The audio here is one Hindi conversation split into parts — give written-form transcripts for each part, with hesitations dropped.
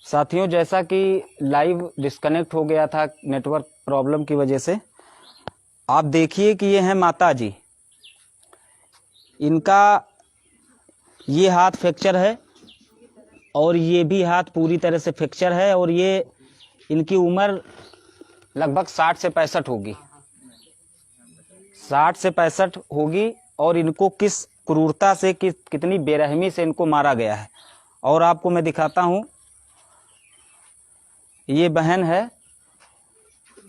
साथियों, जैसा कि लाइव डिस्कनेक्ट हो गया था नेटवर्क प्रॉब्लम की वजह से, आप देखिए कि ये हैं माता जी। इनका ये हाथ फ्रैक्चर है और ये भी हाथ पूरी तरह से फ्रैक्चर है, और ये इनकी उम्र लगभग 60 से 65 होगी, 60 से 65 होगी। और इनको किस क्रूरता से, कितनी बेरहमी से इनको मारा गया है। और आपको मैं दिखाता हूँ, ये बहन है,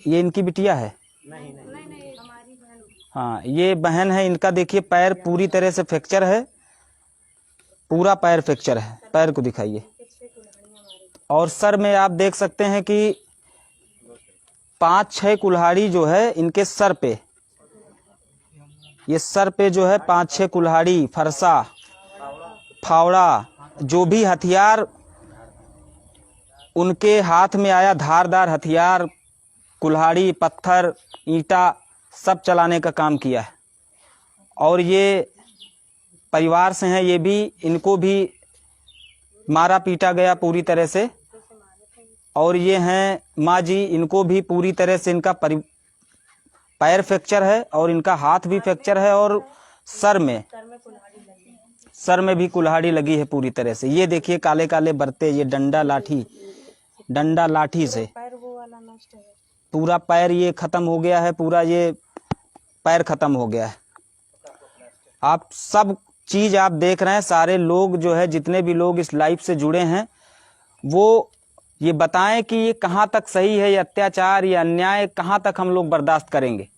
ये इनकी बिटिया है। नहीं, हमारी बहन। हाँ, ये बहन है। इनका देखिए पैर पूरी तरह से फ्रैक्चर है, पूरा पैर फ्रैक्चर है। पैर को दिखाइए। और सर में आप देख सकते हैं कि 5-6 कुल्हाड़ी जो है इनके सर पे, ये सर पे जो है 5-6 कुल्हाड़ी, फरसा, फावड़ा, जो भी हथियार उनके हाथ में आया, धारदार हथियार, कुल्हाड़ी, पत्थर, ईंटा, सब चलाने का काम किया है। और ये परिवार से हैं, ये भी, इनको भी मारा पीटा गया पूरी तरह से। और ये हैं माँ जी, इनको भी पूरी तरह से इनका पैर फ्रैक्चर है और इनका हाथ भी फ्रैक्चर है, और सर में भी कुल्हाड़ी लगी है पूरी तरह से। ये देखिए काले काले बरते, ये डंडा लाठी से पूरा पैर ये खत्म हो गया है, पूरा ये पैर खत्म हो गया है। आप सब चीज आप देख रहे हैं, सारे लोग जो है, जितने भी लोग इस लाइव से जुड़े हैं, वो ये बताएं कि ये कहां तक सही है, ये अत्याचार, ये अन्याय कहां तक हम लोग बर्दाश्त करेंगे।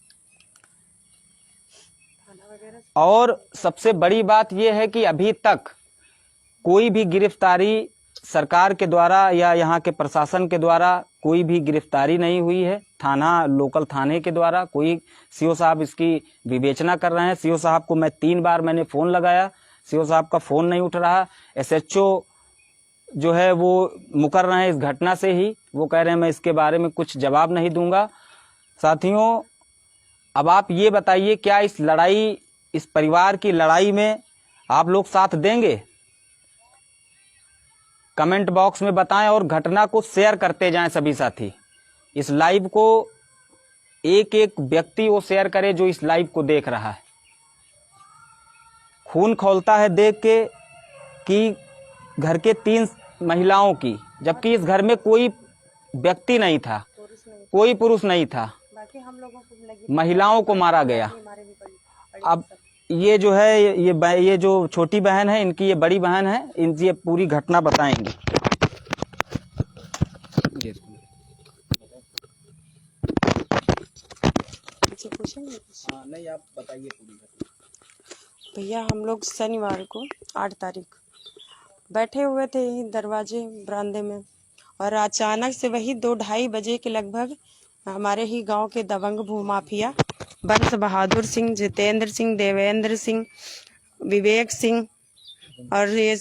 और सबसे बड़ी बात यह है कि अभी तक कोई भी गिरफ्तारी सरकार के द्वारा या यहाँ के प्रशासन के द्वारा कोई भी गिरफ्तारी नहीं हुई है। लोकल थाने के द्वारा कोई, सीओ साहब इसकी विवेचना कर रहे हैं। सीओ साहब को मैं 3 बार मैंने फ़ोन लगाया, सीओ साहब का फ़ोन नहीं उठ रहा। एसएचओ जो है वो मुकर रहे हैं इस घटना से ही, वो कह रहे हैं मैं इसके बारे में कुछ जवाब नहीं दूंगा। साथियों, अब आप ये बताइए, क्या इस लड़ाई, इस परिवार की लड़ाई में आप लोग साथ देंगे? कमेंट बॉक्स में बताएं और घटना को शेयर करते जाएं सभी साथी। इस लाइव को एक एक व्यक्ति वो शेयर करे जो इस लाइव को देख रहा है। खून खौलता है देख के कि घर के 3 महिलाओं की, जबकि इस घर में कोई व्यक्ति नहीं था, कोई पुरुष नहीं था, महिलाओं को मारा गया। अब ये जो है, ये जो छोटी बहन है, इनकी ये बड़ी बहन है, इनकी ये पूरी घटना बताएंगी। नहीं, आप बताइए पूरी घटना। भैया, हम लोग शनिवार को 8 तारीख बैठे हुए थे यही दरवाजे बरामदे में, और अचानक से वही 2-2:30 बजे के लगभग हमारे ही गांव के दबंग भूमाफिया बंस बहादुर सिंह, जितेंद्र सिंह, देवेंद्र सिंह, विवेक सिंह और ये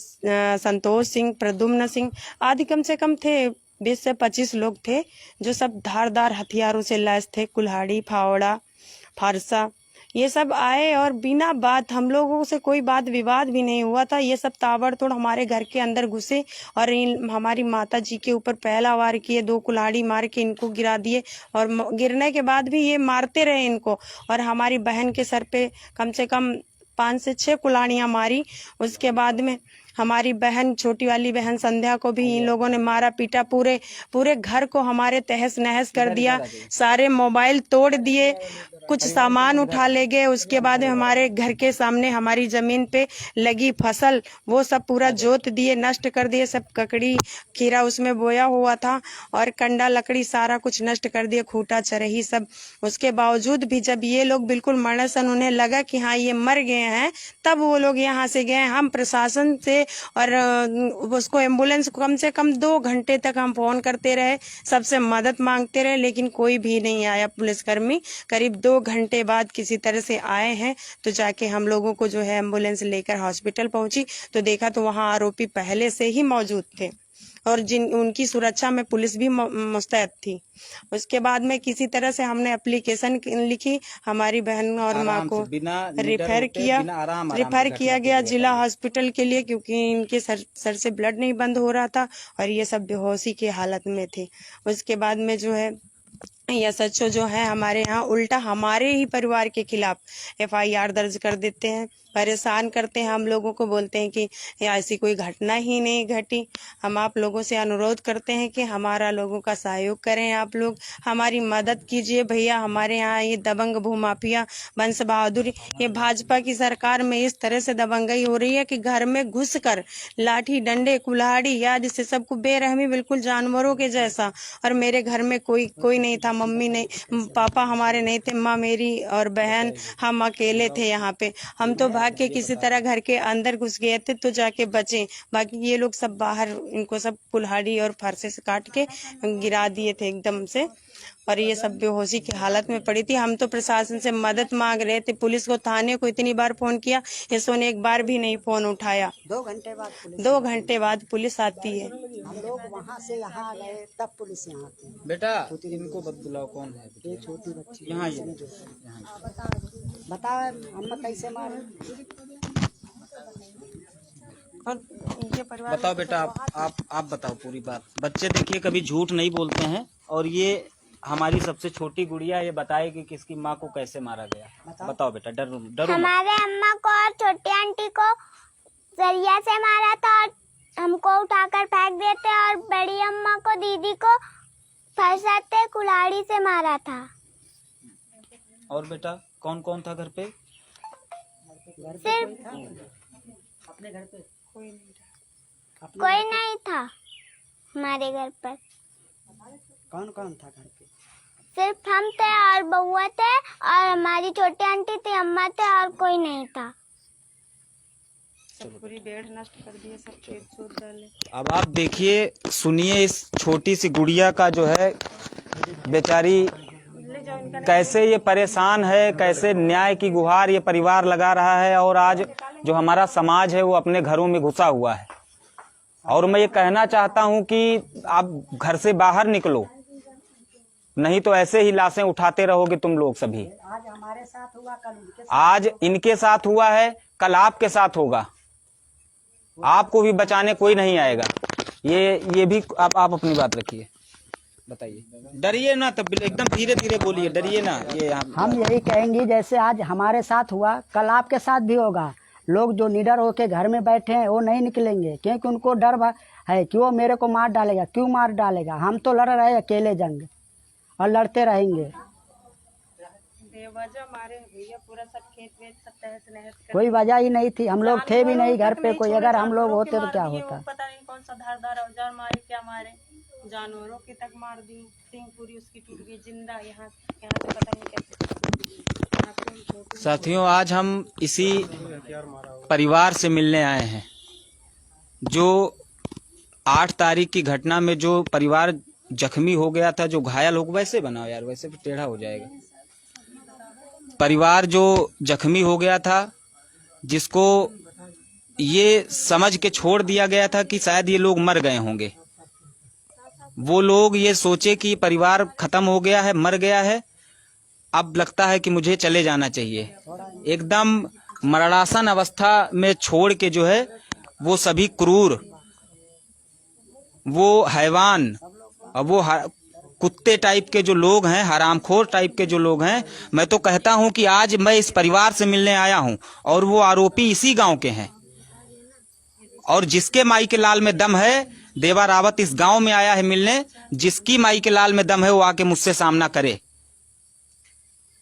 संतोष सिंह, प्रद्युम्न सिंह आदि, कम से कम थे 20 से 25 लोग थे, जो सब धारदार हथियारों से लैस थे। कुल्हाड़ी, फावड़ा, फारसा, ये सब आए और बिना बात, हम लोगों से कोई बात विवाद भी नहीं हुआ था, ये सब ताबड़तोड़ हमारे घर के अंदर घुसे और हमारी माता जी के ऊपर पहला वार किए, 2 कुल्हाड़ी मार के इनको गिरा दिए, और गिरने के बाद भी ये मारते रहे इनको। और हमारी बहन के सर पे कम से कम 5 से 6 कुल्हाड़ियाँ मारी। उसके बाद में हमारी बहन, छोटी वाली बहन संध्या को भी इन लोगों ने मारा पीटा, पूरे घर को हमारे तहस नहस कर दिया, सारे मोबाइल तोड़ दिए, कुछ सामान उठा ले गए। उसके बाद में हमारे घर के सामने हमारी जमीन पे लगी फसल, वो सब पूरा जोत दिए, नष्ट कर दिए। सब ककड़ी खीरा उसमें बोया हुआ था और कंडा लकड़ी सारा कुछ नष्ट कर दिए, खूंटा चरही सब। उसके बावजूद भी जब ये लोग बिल्कुल मरसन, उन्हें लगा कि हाँ ये मर गए हैं, तब वो लोग यहाँ से गए। हम प्रशासन से और उसको एम्बुलेंस को कम से कम 2 घंटे तक हम फोन करते रहे, सबसे मदद मांगते रहे, लेकिन कोई भी नहीं आया पुलिसकर्मी। करीब 2 घंटे बाद किसी तरह से आए हैं, तो जाके हम लोगों को जो है एम्बुलेंस लेकर हॉस्पिटल पहुंची, तो देखा तो वहाँ आरोपी पहले से ही मौजूद थे। और उनकी सुरक्षा में पुलिस भी मुस्तैद थी। उसके बाद में किसी तरह से हमने एप्लीकेशन लिखी, हमारी बहन और माँ को रिफर किया गया जिला हॉस्पिटल के लिए, क्योंकि इनके सर से ब्लड नहीं बंद हो रहा था और ये सब बेहोशी की हालत में थे। उसके बाद में जो है SHO जो है हमारे यहाँ उल्टा हमारे ही परिवार के खिलाफ FIR दर्ज कर देते हैं, परेशान करते हैं हम लोगों को, बोलते हैं कि ऐसी कोई घटना ही नहीं घटी। हम आप लोगों से अनुरोध करते हैं कि हमारा लोगों का सहयोग करें, आप लोग हमारी मदद कीजिए भैया। हमारे यहाँ ये दबंग भूमाफिया बंश बहादुर, ये भाजपा की सरकार में इस तरह से दबंगई हो रही है कि घर में घुसकर लाठी डंडे कुल्हाड़ी या जिससे सबको बेरहमी, बिल्कुल जानवरों के जैसा। और मेरे घर में कोई नहीं था, मम्मी नहीं, पापा हमारे नहीं थे, माँ मेरी और बहन, हम अकेले थे यहाँ पे। हम तो भाग के किसी तरह घर के अंदर घुस गए थे तो जाके बचे, बाकी ये लोग सब बाहर, इनको सब कुल्हाड़ी और फरसे से काट के गिरा दिए थे एकदम से, और ये सब बेहोशी की हालत में पड़ी थी। हम तो प्रशासन से मदद मांग रहे थे, पुलिस को, थाने को इतनी बार फोन किया, SHO ने एक बार भी नहीं फोन उठाया। 2 घंटे बाद पुलिस आती है। हम लोग वहाँ से यहाँ गए तब पुलिस यहाँ आती है। बेटा इनको बुलाओ, कौन है ये छोटी बच्ची यहाँ? बताओ हम कैसे मारे। और इनके परिवार बताओ बेटा, आप बताओ पूरी बात। बच्चे देखिए कभी झूठ नहीं बोलते हैं, और ये हमारी सबसे छोटी गुड़िया ये बताए कि किसकी माँ को कैसे मारा गया। बताओ बेटा, डरो हमारे अम्मा को और छोटी आंटी को सरिया से मारा था और हमको उठाकर फेंक देते, और बड़ी अम्मा को, दीदी को फरसाते कुल्हाड़ी से मारा था। और बेटा कौन कौन था घर पे? सिर्फ अपने घर पे कोई नहीं था हमारे घर पर, कौन कौन था घर पे? सिर्फ हम थे और बउआ थे और हमारी छोटी आंटी थी, अम्मा थे, और कोई नहीं था। सब पूरी बेड़ नष्ट कर दिए, सब खेत छूट डाले। अब आप देखिए, सुनिए इस छोटी सी गुड़िया का जो है बेचारी कैसे ये परेशान है, कैसे न्याय की गुहार ये परिवार लगा रहा है, और आज जो हमारा समाज है वो अपने घरों में घुसा हुआ है। और मैं ये कहना चाहता हूं कि आप घर से बाहर निकलो, नहीं तो ऐसे ही लाशें उठाते रहोगे तुम लोग सभी। आज हमारे साथ हुआ, कल आज इनके साथ हुआ है, कल आपके साथ होगा। आपको भी बचाने कोई नहीं आएगा। ये भी आप अपनी बात रखिए, बताइए। डरिए ना, तब एकदम धीरे धीरे बोलिए, डरिए ना। ये हम यही कहेंगे, जैसे आज हमारे साथ हुआ कल आपके साथ भी होगा। लोग जो निडर होके घर में बैठे हैं वो नहीं निकलेंगे, क्योंकि उनको डर है कि वो मेरे को मार डालेगा। क्यों मार डालेगा? हम तो लड़ रहे अकेले जंग, और लड़ते रहेंगे। बेवजह मारे भैया, पूरा सब खेत वेत सब तहस नहस कर, कोई वजह ही नहीं थी। हम लोग थे भी नहीं घर पे कोई, अगर हम लोग होते तो क्या होता। पता नहीं कौन सा धारदार औजार मारे, क्या मारे, जानवरों की तक मार दी, सिंग पूरी उसकी टूट गई जिंदा। यहाँ से पता नहीं कैसे। साथियों, आज हम इसी परिवार से मिलने आए हैं जो 8 तारीख की घटना में जो परिवार जख्मी हो गया था, जो घायल हो, वैसे बनाओ यार, वैसे भी टेढ़ा हो जाएगा। परिवार जो जख्मी हो गया था, जिसको ये समझ के छोड़ दिया गया था कि शायद ये लोग मर गए होंगे। वो लोग ये सोचे कि परिवार खत्म हो गया है, मर गया है, अब लगता है कि मुझे चले जाना चाहिए। एकदम मरणासन अवस्था में छोड़ के जो है वो सभी क्रूर, वो हैवान और वो कुत्ते टाइप के जो लोग हैं, हरामखोर टाइप के जो लोग हैं, मैं तो कहता हूं कि आज मैं इस परिवार से मिलने आया हूं, और वो आरोपी इसी गांव के हैं। और जिसके माई के लाल में दम है, देवा रावत इस गांव में आया है मिलने। जिसकी माई के लाल में दम है वो आके मुझसे सामना करे।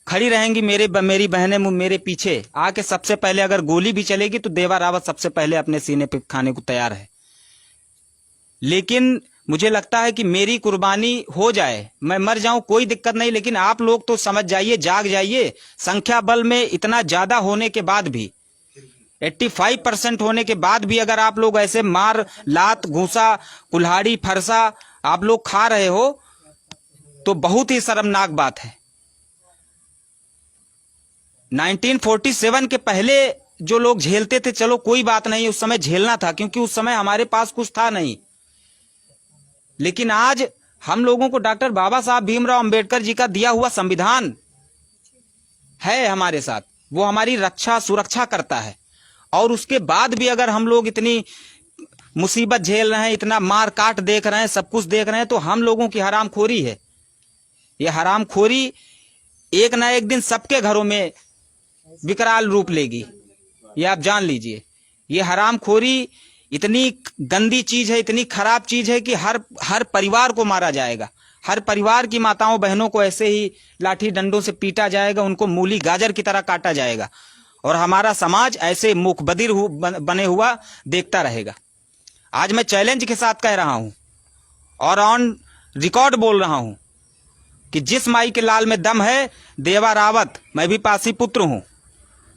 खड़ी रहेंगी मेरी बहनें मेरे पीछे आके। सबसे पहले अगर गोली भी चलेगी तो देवा रावत सबसे पहले अपने सीने पे खाने को तैयार है। लेकिन मुझे लगता है कि मेरी कुर्बानी हो जाए, मैं मर जाऊं, कोई दिक्कत नहीं, लेकिन आप लोग तो समझ जाइए, जाग जाइए। संख्या बल में इतना ज्यादा होने के बाद भी, 85% होने के बाद भी अगर आप लोग ऐसे मार, लात, घूसा, कुल्हाड़ी, फरसा आप लोग खा रहे हो तो बहुत ही शर्मनाक बात है। 1947 के पहले जो लोग झेलते थे, चलो कोई बात नहीं, उस समय झेलना था, क्योंकि उस समय हमारे पास कुछ था नहीं। लेकिन आज हम लोगों को डॉक्टर बाबा साहब भीमराव अंबेडकर जी का दिया हुआ संविधान है हमारे साथ, वो हमारी रक्षा सुरक्षा करता है। और उसके बाद भी अगर हम लोग इतनी मुसीबत झेल रहे हैं, इतना मार काट देख रहे हैं, सब कुछ देख रहे हैं, तो हम लोगों की हरामखोरी है। ये हरामखोरी एक ना एक दिन सबके घरों में विकराल रूप लेगी, ये आप जान लीजिए। ये हरामखोरी इतनी गंदी चीज है, इतनी खराब चीज है कि हर परिवार को मारा जाएगा, हर परिवार की माताओं बहनों को ऐसे ही लाठी डंडों से पीटा जाएगा, उनको मूली गाजर की तरह काटा जाएगा, और हमारा समाज ऐसे मूकबधिर बने हुआ देखता रहेगा। आज मैं चैलेंज के साथ कह रहा हूं और ऑन रिकॉर्ड बोल रहा हूं कि जिस माई के लाल में दम है, देवा रावत, मैं भी पासी पुत्र हूं,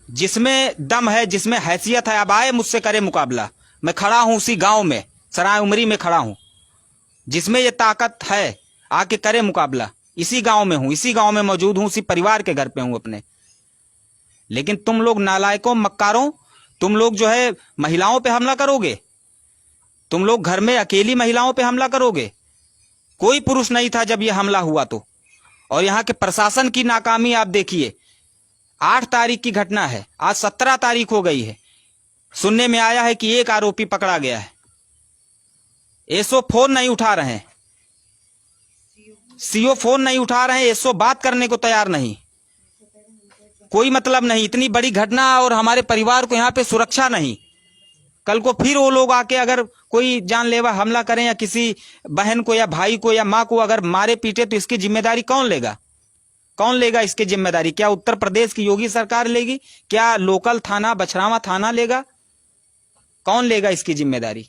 जिसमें दम है, जिसमें हैसियत है, अब आए मुझसे करे मुकाबला। मैं खड़ा हूं उसी गांव में, सराय उमरी में खड़ा हूं, जिसमें ये ताकत है आके करे मुकाबला। इसी गांव में हूं, इसी गांव में मौजूद हूं, इसी परिवार के घर पे हूं अपने। लेकिन तुम लोग नालायकों, मक्कारों, तुम लोग जो है महिलाओं पे हमला करोगे, तुम लोग घर में अकेली महिलाओं पे हमला करोगे। कोई पुरुष नहीं था जब ये हमला हुआ तो। और यहाँ के प्रशासन की नाकामी आप देखिए। 8 तारीख की घटना है, आज 17 तारीख हो गई है। सुनने में आया है कि एक आरोपी पकड़ा गया है। एसओ फोन नहीं उठा रहे हैं, सीओ फोन नहीं उठा रहे हैं, एसओ बात करने को तैयार नहीं, कोई मतलब नहीं। इतनी बड़ी घटना और हमारे परिवार को यहाँ पे सुरक्षा नहीं। कल को फिर वो लोग आके अगर कोई जानलेवा हमला करें या किसी बहन को या भाई को या माँ को अगर मारे पीटे, तो इसकी जिम्मेदारी कौन लेगा? कौन लेगा इसकी जिम्मेदारी? क्या उत्तर प्रदेश की योगी सरकार लेगी? क्या लोकल थाना बछरावा थाना लेगा? कौन लेगा इसकी जिम्मेदारी?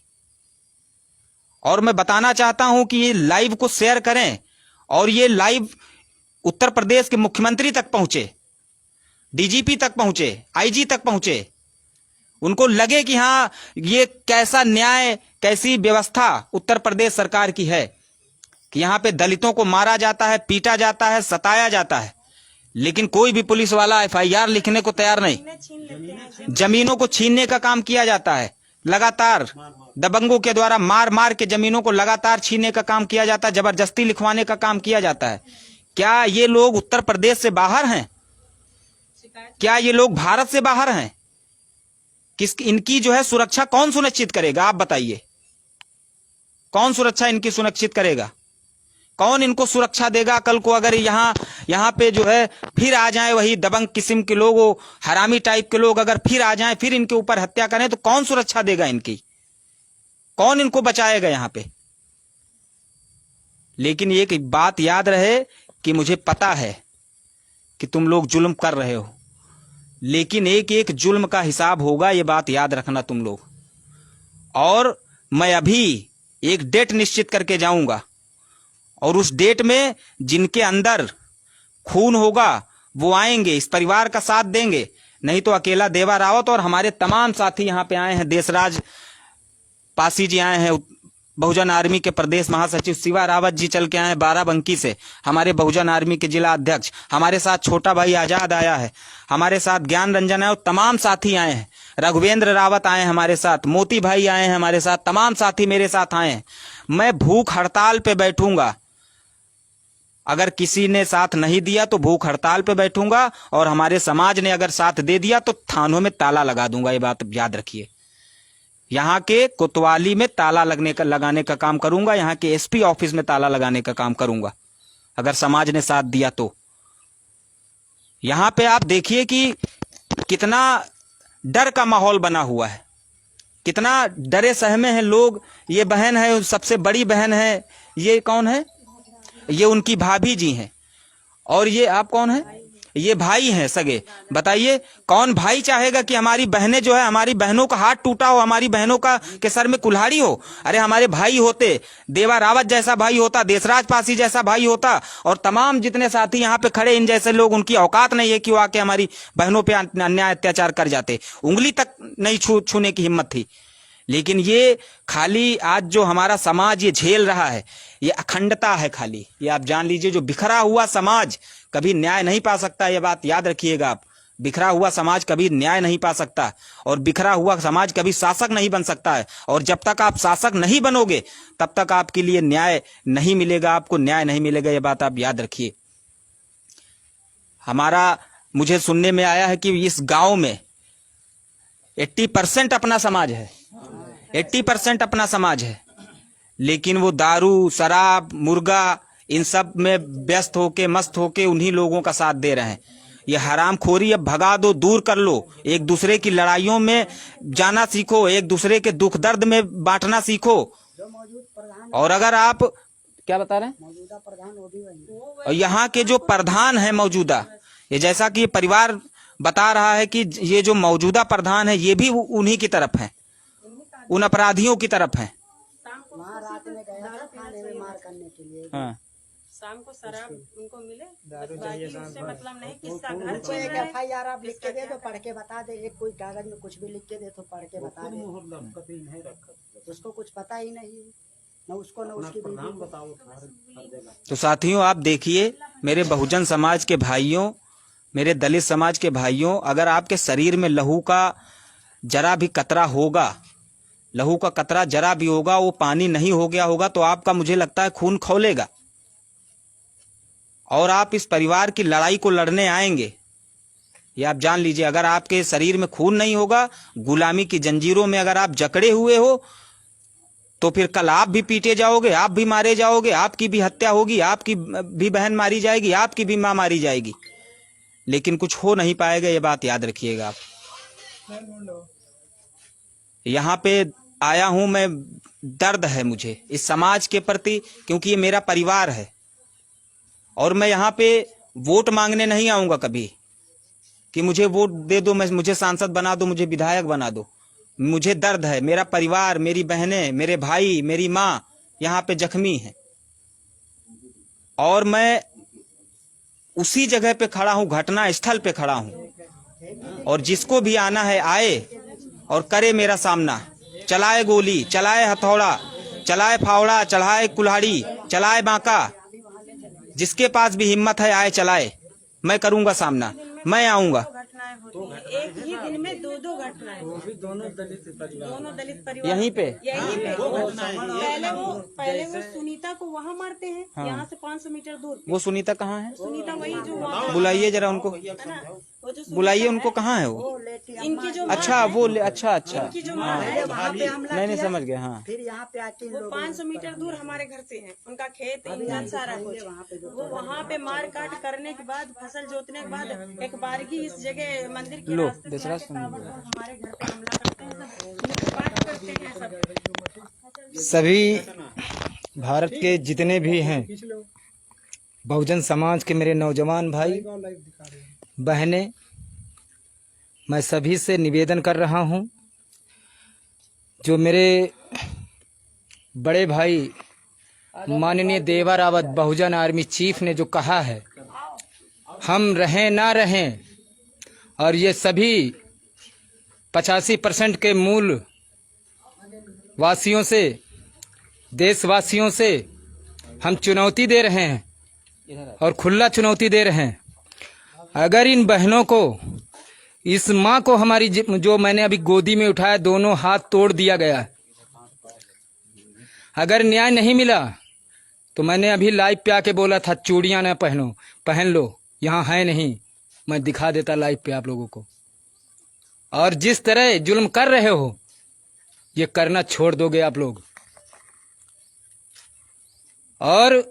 और मैं बताना चाहता हूं कि ये लाइव को शेयर करें और ये लाइव उत्तर प्रदेश के मुख्यमंत्री तक पहुंचे, डीजीपी तक पहुंचे, आईजी तक पहुंचे। उनको लगे कि हाँ, ये कैसा न्याय, कैसी व्यवस्था उत्तर प्रदेश सरकार की है कि यहाँ पे दलितों को मारा जाता है, पीटा जाता है, सताया जाता है, लेकिन कोई भी पुलिस वाला एफआईआर लिखने को तैयार नहीं। जमीनों को छीनने का काम किया जाता है, लगातार दबंगों के द्वारा मार मार के जमीनों को लगातार छीनने का काम किया जाता है, जबरदस्ती लिखवाने का काम किया जाता है। क्या ये लोग उत्तर प्रदेश से बाहर हैं? क्या ये लोग भारत से बाहर हैं? इनकी जो है सुरक्षा कौन सुनिश्चित करेगा? आप बताइए, कौन सुरक्षा इनकी सुनिश्चित करेगा? कौन इनको सुरक्षा देगा? कल को अगर यहाँ पे जो है फिर आ जाए वही दबंग किस्म के लोग, वो हरामी टाइप के लोग अगर फिर आ जाएं, फिर इनके ऊपर हत्या करें, तो कौन सुरक्षा देगा इनकी? कौन इनको बचाएगा यहाँ पे? लेकिन एक बात याद रहे कि मुझे पता है कि तुम लोग जुल्म कर रहे हो, लेकिन एक एक जुल्म का हिसाब होगा, ये बात याद रखना तुम लोग। और मैं अभी एक डेट निश्चित करके जाऊंगा, और उस डेट में जिनके अंदर खून होगा वो आएंगे, इस परिवार का साथ देंगे। नहीं तो अकेला देवा रावत और हमारे तमाम साथी यहाँ पे आए हैं, देशराज पासी जी आए हैं, बहुजन आर्मी के प्रदेश महासचिव शिवा रावत जी चल के आए हैं बाराबंकी से, हमारे बहुजन आर्मी के जिला अध्यक्ष, हमारे साथ छोटा भाई आजाद आया है, हमारे साथ ज्ञान रंजन है, और तमाम साथी आए हैं, रघुवेंद्र रावत आए हैं हमारे साथ, मोती भाई आए हैं हमारे साथ, तमाम साथी मेरे साथ आए हैं। मैं भूख हड़ताल पे बैठूंगा, अगर किसी ने साथ नहीं दिया तो भूख हड़ताल पे बैठूंगा, और हमारे समाज ने अगर साथ दे दिया तो थानों में ताला लगा दूंगा। ये बात याद रखिए, यहाँ के कोतवाली में ताला लगाने का काम करूंगा, यहाँ के एसपी ऑफिस में ताला लगाने का काम करूंगा, अगर समाज ने साथ दिया तो। यहाँ पे आप देखिए कि कितना डर का माहौल बना हुआ है, कितना डरे सहमे हैं लोग। ये बहन है, सबसे बड़ी बहन है, ये कौन है? ये उनकी भाभी जी हैं, और ये आप कौन है? ये भाई हैं सगे। बताइए, कौन भाई चाहेगा कि हमारी बहनें जो है, हमारी बहनों का हाथ टूटा हो, हमारी बहनों का के सर में कुल्हाड़ी हो? अरे हमारे भाई होते, देवा रावत जैसा भाई होता, देशराज पासी जैसा भाई होता, और तमाम जितने साथी यहाँ पे खड़े इन जैसे लोग, उनकी औकात नहीं है कि वो आके हमारी बहनों पे अन्याय अत्याचार कर जाते। उंगली तक नहीं छूने की हिम्मत थी। लेकिन ये खाली आज जो हमारा समाज ये झेल रहा है, ये अखंडता है खाली। ये आप जान लीजिए, जो बिखरा हुआ समाज कभी न्याय नहीं पा सकता, ये बात याद रखिएगा आप। बिखरा हुआ समाज कभी न्याय नहीं पा सकता और बिखरा हुआ समाज कभी शासक नहीं बन सकता है। और जब तक आप शासक नहीं बनोगे तब तक आपके लिए न्याय नहीं मिलेगा, आपको न्याय नहीं मिलेगा। ये बात आप याद रखिए। मुझे सुनने में आया है कि इस गांव में 80% अपना समाज है, 80% अपना समाज है, लेकिन वो दारू, शराब, मुर्गा इन सब में व्यस्त होके, मस्त होके उन्हीं लोगों का साथ दे रहे हैं। ये हरामखोरी अब भगा दो, दूर कर लो। एक दूसरे की लड़ाइयों में जाना सीखो, एक दूसरे के दुख दर्द में बांटना सीखो। और अगर आप क्या बता रहे हैं, मौजूदा प्रधान वो भी वही। और यहाँ के जो प्रधान है मौजूदा, ये जैसा कि ये परिवार बता रहा है कि ये जो मौजूदा प्रधान है ये भी उन्हीं की तरफ है, उन अपराधियों की तरफ है। वहाँ रात में गया था थाने में मार करने के लिए। हाँ। शाम को शराब उनको मिले, बाकी उससे मतलब नहीं किसका घर उनको एक FIR आप लिख के दे दो, पढ़ के बता दे। एक कोई कागज में कुछ भी लिख के दे तो पढ़ के बता दे। उसको कुछ पता ही नहीं है, न उसको न उसकी बीवी। तो साथियों आप देखिए, मेरे बहुजन समाज के भाइयों, मेरे दलित समाज के भाइयों, अगर आपके शरीर में लहू का जरा भी कतरा होगा, लहू का कतरा जरा भी होगा, वो पानी नहीं हो गया होगा तो आपका मुझे लगता है खून खौलेगा और आप इस परिवार की लड़ाई को लड़ने आएंगे। ये आप जान लीजिए। अगर आपके शरीर में खून नहीं होगा, गुलामी की जंजीरों में अगर आप जकड़े हुए हो, तो फिर कल आप भी पीटे जाओगे, आप भी मारे जाओगे, आपकी भी हत्या होगी, आपकी भी बहन मारी जाएगी, आपकी भी माँ मारी जाएगी, लेकिन कुछ हो नहीं पाएगा। ये बात याद रखिएगा आप। यहाँ पे आया हूं मैं, दर्द है मुझे इस समाज के प्रति, क्योंकि ये मेरा परिवार है और मैं यहाँ पे वोट मांगने नहीं आऊंगा कभी कि मुझे वोट दे दो, मुझे सांसद बना दो, मुझे विधायक बना दो। मुझे दर्द है, मेरा परिवार, मेरी बहनें, मेरे भाई, मेरी माँ यहाँ पे जख्मी है और मैं उसी जगह पे खड़ा हूँ, घटना स्थल पे खड़ा हूँ। और जिसको भी आना है आए और करे मेरा सामना, चलाए गोली, चलाए हथौड़ा, चलाए फावड़ा, चलाए कुल्हाड़ी, चलाए बांका, जिसके पास भी हिम्मत है आए चलाए। मैं करूंगा सामना, मैं आऊंगा। घटनाएं होती हैं एक ही दिन में, दो घटनाएं, वो भी दोनों दलित परिवार यहीं पे पहले वो सुनीता को वहाँ मारते हैं। हाँ। यहाँ से 500 मीटर दूर। वो सुनीता कहाँ है? सुनीता वही जो वहाँ बुलाइए जरा उनको, है ना, वो जो बुलाइए उनको। कहाँ है वो? इनकी जो अच्छा वो अच्छा अच्छा, इनकी जो माँ है, वहाँ पे हमला नहीं किया, समझ गए। हाँ, फिर यहाँ पे आके इन वो लोगों 500 मीटर दूर हमारे घर से है, उनका खेत, इंजन, सारा कुछ। वो वहाँ पे मार काट करने के बाद, फसल जोतने के बाद एक बारगी इस जगह मंदिर के रास्ते से आके ताबड़तोड़ हमारे घर पे हमला करते हैं, सब लूटपाट करते हैं सब। सभी भारत के जितने भी हैं बहुजन समाज के मेरे नौजवान भाई बहनें, मैं सभी से निवेदन कर रहा हूं, जो मेरे बड़े भाई माननीय देवा रावत बहुजन आर्मी चीफ ने जो कहा है, हम रहें ना रहें, और ये सभी 85% के मूल वासियों से, देशवासियों से हम चुनौती दे रहे हैं और खुला चुनौती दे रहे हैं। अगर इन बहनों को, इस माँ को हमारी जो मैंने अभी गोदी में उठाया, दोनों हाथ तोड़ दिया गया, अगर न्याय नहीं मिला तो मैंने अभी लाइव पे आके बोला था चूड़ियां ना पहनो, पहन लो, यहाँ है नहीं, मैं दिखा देता लाइव पे आप लोगों को। और जिस तरह जुल्म कर रहे हो ये करना छोड़ दोगे आप लोग। और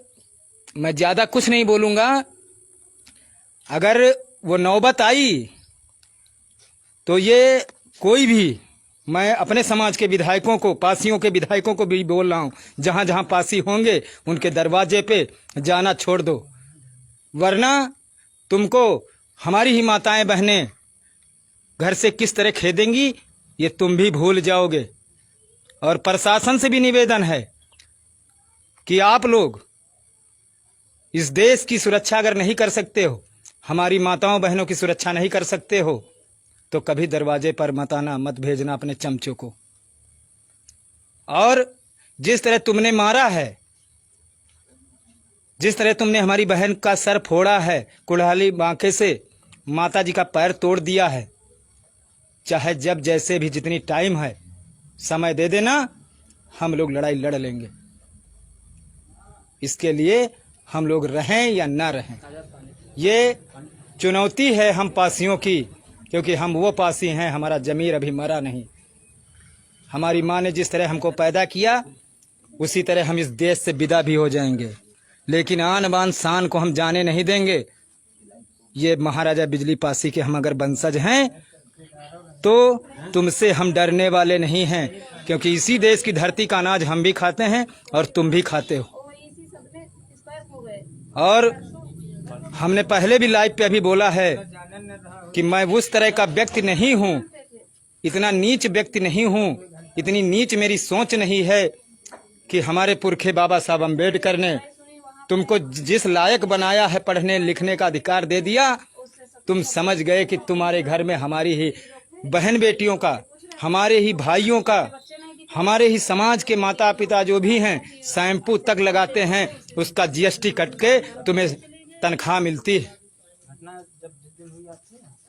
मैं ज्यादा कुछ नहीं बोलूंगा। अगर वो नौबत आई तो ये कोई भी, मैं अपने समाज के विधायकों को, पासियों के विधायकों को भी बोल रहा हूं, जहां जहां पासी होंगे उनके दरवाजे पे जाना छोड़ दो, वरना तुमको हमारी ही माताएं बहनें घर से किस तरह खेदेंगी ये तुम भी भूल जाओगे। और प्रशासन से भी निवेदन है कि आप लोग इस देश की सुरक्षा अगर नहीं कर सकते हो, हमारी माताओं बहनों की सुरक्षा नहीं कर सकते हो, तो कभी दरवाजे पर मत आना, मत भेजना अपने चमचों को। और जिस तरह तुमने मारा है, जिस तरह तुमने हमारी बहन का सर फोड़ा है कुल्हाड़ी बांके से, माता जी का पैर तोड़ दिया है। चाहे जब जैसे भी जितनी टाइम है समय दे देना, हम लोग लड़ाई लड़ लेंगे। इसके लिए हम लोग रहें या ना रहें, ये चुनौती है हम पासियों की, क्योंकि हम वो पासी हैं, हमारा जमीर अभी मरा नहीं। हमारी माँ ने जिस तरह हमको पैदा किया उसी तरह हम इस देश से विदा भी हो जाएंगे, लेकिन आन बान शान को हम जाने नहीं देंगे। ये महाराजा बिजली पासी के हम अगर वंशज हैं तो तुमसे हम डरने वाले नहीं हैं, क्योंकि इसी देश की धरती का अनाज हम भी खाते हैं और तुम भी खाते हो। और हमने पहले भी लाइव पे अभी बोला है कि मैं उस तरह का व्यक्ति नहीं हूँ, इतना नीच व्यक्ति नहीं हूँ, इतनी नीच मेरी सोच नहीं है कि हमारे पुरखे बाबा साहब अम्बेडकर ने तुमको जिस लायक बनाया है, पढ़ने लिखने का अधिकार दे दिया, तुम समझ गए कि तुम्हारे घर में हमारी ही बहन बेटियों का, हमारे ही भाइयों का, हमारे ही समाज के माता पिता जो भी हैं शैम्पू तक लगाते हैं, उसका जीएसटी कट के तुम्हें तनख्वाह मिलती है।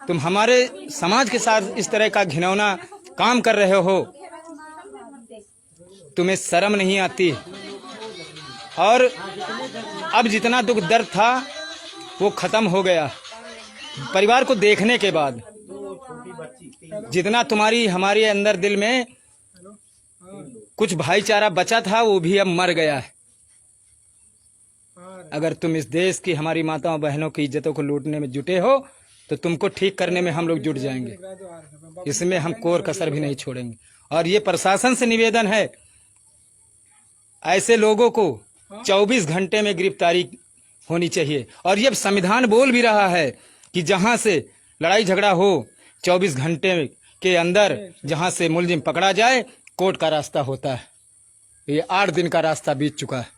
तुम हमारे समाज के साथ इस तरह का घिनौना काम कर रहे हो, तुम्हें शर्म नहीं आती। और अब जितना दुख दर्द था वो खत्म हो गया। परिवार को देखने के बाद जितना तुम्हारी हमारे अंदर दिल में कुछ भाईचारा बचा था वो भी अब मर गया है। अगर तुम इस देश की हमारी माताओं बहनों की इज्जतों को लूटने में जुटे हो तो तुमको ठीक करने में हम लोग जुट जाएंगे, इसमें हम कोर कसर भी नहीं छोड़ेंगे। और ये प्रशासन से निवेदन है, ऐसे लोगों को 24 घंटे में गिरफ्तारी होनी चाहिए। और ये संविधान बोल भी रहा है कि जहां से लड़ाई झगड़ा हो 24 घंटे के अंदर जहां से मुलजिम पकड़ा जाए कोर्ट का रास्ता होता है। ये 8 दिन का रास्ता बीत चुका है।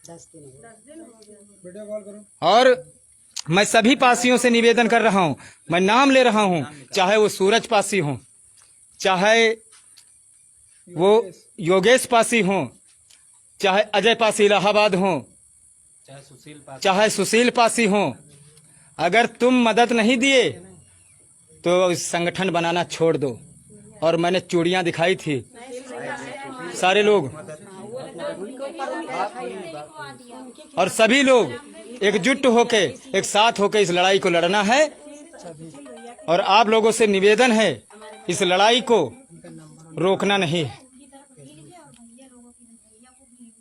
और मैं सभी पासियों से निवेदन कर रहा हूं, मैं नाम ले रहा हूं, चाहे वो सूरज पासी हो, चाहे वो योगेश पासी हो, चाहे अजय पासी इलाहाबाद हो, चाहे सुशील पासी हो, अगर तुम मदद नहीं दिए तो इस संगठन बनाना छोड़ दो। और मैंने चूड़ियां दिखाई थी, सारे लोग और सभी लोग एकजुट होके एक साथ होके इस लड़ाई को लड़ना है। और आप लोगों से निवेदन है, इस लड़ाई को रोकना नहीं है,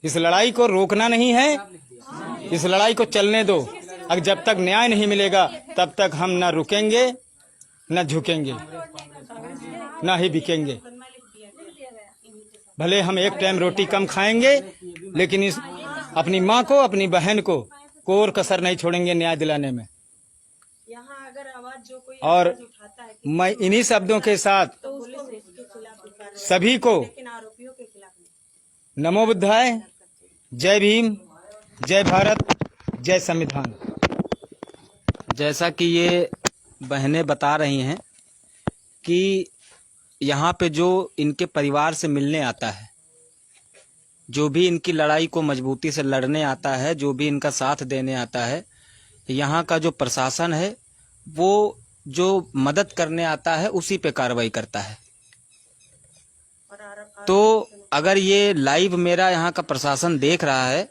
इस लड़ाई को रोकना नहीं है, इस लड़ाई को चलने दो। अगर जब तक न्याय नहीं मिलेगा तब तक हम ना रुकेंगे, न झुकेंगे, ना ही बिकेंगे। भले हम एक टाइम रोटी कम खाएंगे, लेकिन इस अपनी माँ को, अपनी बहन को कोर कसर नहीं छोड़ेंगे न्याय दिलाने में। और मैं इन्हीं शब्दों के साथ सभी को नमो बुद्धाय, जय भीम, जय भारत, जय संविधान। जैसा कि ये बहनें बता रही हैं कि यहाँ पे जो इनके परिवार से मिलने आता है, जो भी इनकी लड़ाई को मजबूती से लड़ने आता है, जो भी इनका साथ देने आता है, यहाँ का जो प्रशासन है वो जो मदद करने आता है उसी पे कार्रवाई करता है। तो अगर ये लाइव मेरा यहाँ का प्रशासन देख रहा है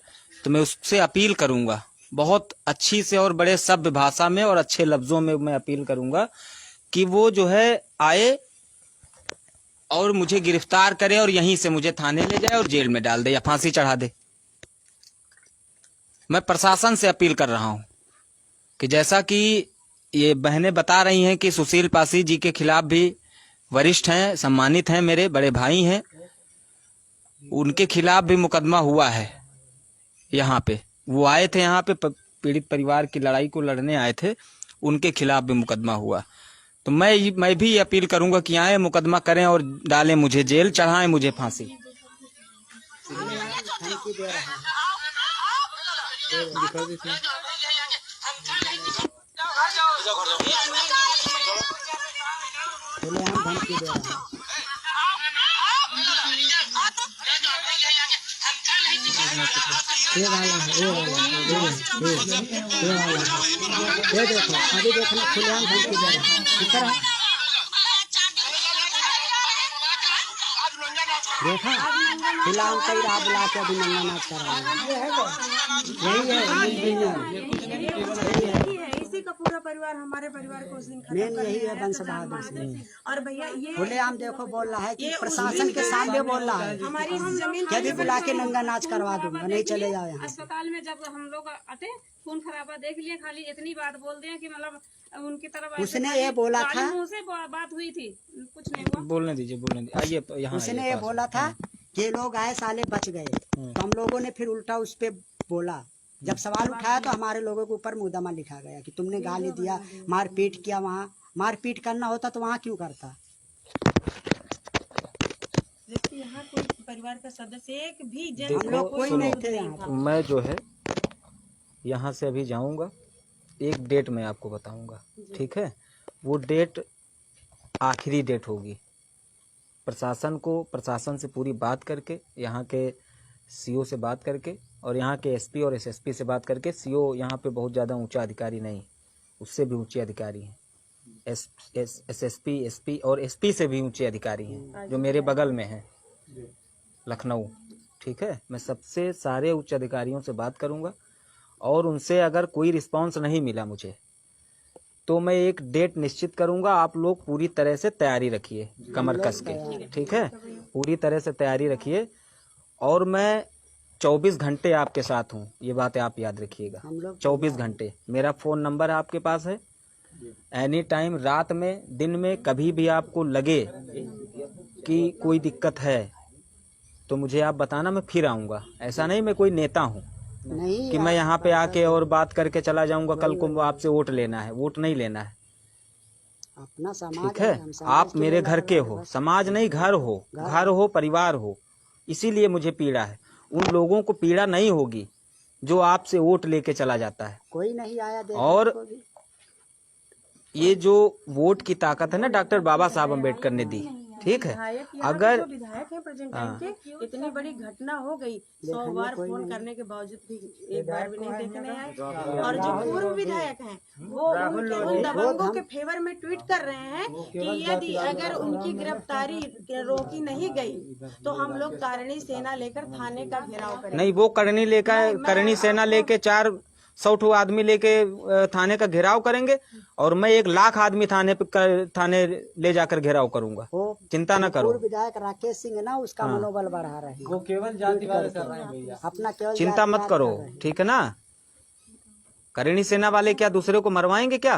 तो मैं उससे अपील करूंगा, बहुत अच्छी से और बड़े सभ्य भाषा में और अच्छे लफ्जों में मैं अपील करूंगा कि वो जो है आए और मुझे गिरफ्तार करे और यहीं से मुझे थाने ले जाए और जेल में डाल दे या फांसी चढ़ा दे। मैं प्रशासन से अपील कर रहा हूं कि जैसा कि ये बहनें बता रही हैं कि सुशील पासी जी के खिलाफ भी वरिष्ठ हैं, सम्मानित हैं, मेरे बड़े भाई हैं, उनके खिलाफ भी मुकदमा हुआ है। यहाँ पे वो आए थे, यहाँ पे पीड़ित परिवार की लड़ाई को लड़ने आए थे, उनके खिलाफ भी मुकदमा हुआ। तो मैं भी अपील करूंगा कि आए, मुकदमा करें और डालें मुझे जेल, चढ़ाएं मुझे फांसी। ये वाला है, ये वाला, ये वाला, ये देखो अभी देखना खुलेआम धमकी दे रहा है, किधर है देखा खुलेआम कई रहा बुला के अभी नंगा नाच कर रहा है, यही है इसी का पूरा परिवार हमारे परिवार को उस दिन खत्म मेन कर यही दिया है वंश बहादुर से। और भैया ये खुलेआम देखो बोल रहा है कि प्रशासन के सामने बोल रहा है हमारी इस जमीन कि अभी बुला के नंगा नाच करवा दूंगा, नहीं चले जाओ यहाँ से। अस्पताल में जब हम लोग आते खून खराबा देख लिए, खाली इतनी बात बोल दिए कि मतलब उनकी तरफ उसने ये बोला था, मुंह से बात हुई थी, कुछ नहीं हुआ। बोलने दीजिए आइए यहाँ उसने आइए ये पास। बोला था कि ये लोग आए साले बच गए, तो हम लोगों ने फिर उल्टा उस पे बोला। जब सवाल उठाया तो हमारे लोगों के ऊपर मुकदमा लिखा गया कि तुमने गाली दिया, मारपीट किया। वहाँ मारपीट करना होता तो वहाँ क्यों करता? जबकि यहाँ कोई परिवार का सदस्य एक भी जन हम लोग कोई नहीं थे यहाँ पे। मैं जो है यहाँ से अभी जाऊँगा, एक डेट मैं आपको बताऊँगा, ठीक है? वो डेट आखिरी डेट होगी। प्रशासन से पूरी बात करके, यहाँ के सीओ से बात करके और यहाँ के एसपी और एसएसपी से बात करके, सीओ यहाँ पे बहुत ज़्यादा ऊंचा अधिकारी नहीं, उससे भी ऊंचे अधिकारी हैं, एसएसपी, एसपी और एसपी से भी ऊंचे अधिकारी हैं जो मेरे बगल में हैं, लखनऊ, ठीक है? मैं सबसे सारे उच्च अधिकारियों से बात करूँगा और उनसे अगर कोई रिस्पांस नहीं मिला मुझे तो मैं एक डेट निश्चित करूँगा। आप लोग पूरी तरह से तैयारी रखिए, कमर कस के, ठीक है? पूरी तरह से तैयारी रखिए और मैं 24 घंटे आपके साथ हूँ, ये बात आप याद रखिएगा। 24 घंटे मेरा फ़ोन नंबर आपके पास है। एनी टाइम, रात में, दिन में, कभी भी आपको लगे कि कोई दिक्कत है तो मुझे आप बताना, मैं फिर आऊँगा। ऐसा नहीं मैं कोई नेता हूँ नहीं कि मैं यहाँ पे आके और बात करके चला जाऊँगा, कल को आपसे वोट लेना है। वोट नहीं लेना है, अपना समाज ठीक है? हम समाज आप के मेरे लिए घर के हो, समाज नहीं, घर हो, परिवार हो, इसीलिए मुझे पीड़ा है। उन लोगों को पीड़ा नहीं होगी जो आपसे वोट लेके चला जाता है। कोई नहीं आया देखने और को भी। ये जो वोट की ताकत है ना, डॉक्टर बाबा साहब अम्बेडकर ने दी, ठीक है? अगर विधायक है प्रेजेंट टाइम के, इतनी बड़ी घटना हो गई, 100 बार फोन करने के बावजूद भी एक बार भी नहीं देखने आए। और जो पूर्व विधायक हैं वो उन दबंगों के फेवर में ट्वीट कर रहे हैं कि यदि अगर उनकी गिरफ्तारी रोकी नहीं गई तो हम लोग करणी सेना लेकर थाने का घेराव करेंगे। नहीं, वो करणी सेना लेके 400 आदमी लेके थाने का घेराव करेंगे और मैं 1 लाख आदमी थाने ले जाकर घेराव करूंगा। चिंता न करो। पूर्व विधायक राकेश सिंह ना उसका मनोबल बढ़ा रहे हैं, वो केवल जातिवाद कर रहे हैं भैया, अपना केवल चिंता मत करो, ठीक है ना? करणी सेना वाले क्या दूसरे को मरवाएंगे क्या?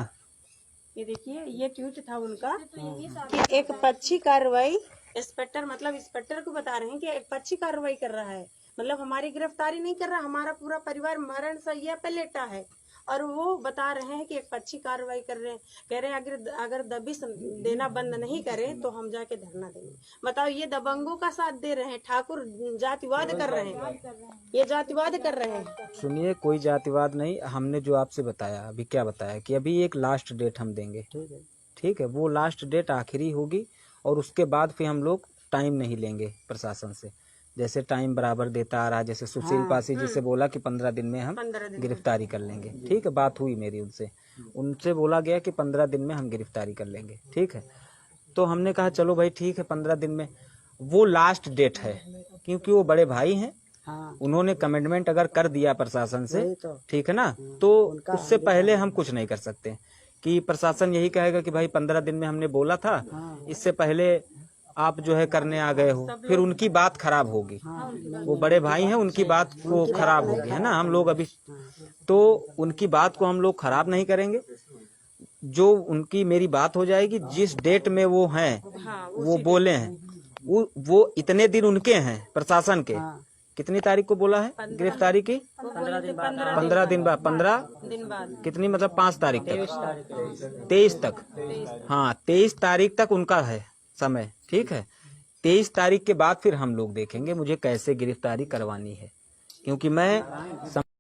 ये देखिए, ये ट्वीट था उनका कि एक पक्षी कार्रवाई, इंस्पेक्टर को बता रहे हैं कि एक पक्षी कार्रवाई कर रहा है, मतलब हमारी गिरफ्तारी नहीं कर रहा, हमारा पूरा परिवार मरण सैया पे लेटा है और वो बता रहे हैं कि एक पक्षी कार्रवाई कर रहे हैं। कह रहे हैं अगर दबिश देना बंद नहीं करें तो हम जाके धरना देंगे। बताओ, ये दबंगों का साथ दे रहे हैं, ठाकुर जातिवाद कर रहे हैं, ये जातिवाद कर रहे हैं। सुनिए, कोई जातिवाद नहीं। हमने जो आपसे बताया, अभी क्या बताया कि अभी एक लास्ट डेट हम देंगे, ठीक है? वो लास्ट डेट आखिरी होगी और उसके बाद फिर हम लोग टाइम नहीं लेंगे प्रशासन से, जैसे टाइम बराबर देता आ रहा। जैसे सुशील पासी जी से बोला कि 15 दिन में हम गिरफ्तारी कर लेंगे, ठीक है? बात हुई मेरी उनसे बोला गया कि 15 दिन में हम गिरफ्तारी कर लेंगे, ठीक है? तो हमने कहा चलो भाई ठीक है, 15 दिन में। वो लास्ट डेट है क्योंकि वो बड़े भाई हैं, उन्होंने कमिटमेंट अगर कर दिया प्रशासन से, ठीक है ना, तो उससे पहले हम कुछ नहीं कर सकते। कि प्रशासन यही कहेगा कि भाई 15 दिन में हमने बोला था, इससे पहले आप जो है करने आ गए हो, फिर उनकी बात खराब होगी। वो बड़े भाई हैं, उनकी बात को खराब होगी, है ना? हम लोग अभी तो उनकी बात को हम लोग खराब नहीं करेंगे। जो उनकी मेरी बात हो जाएगी, जिस डेट में वो हैं, वो बोले हैं, वो इतने दिन उनके हैं प्रशासन के। कितनी तारीख को बोला है गिरफ्तारी की? 15 दिन बाद, 15 दिन बाद कितनी, मतलब 5 तारीख तक, 23 तक। हाँ, 23 तारीख तक उनका है समय, ठीक है? 23 तारीख के बाद फिर हम लोग देखेंगे मुझे कैसे गिरफ्तारी करवानी है, क्योंकि मैं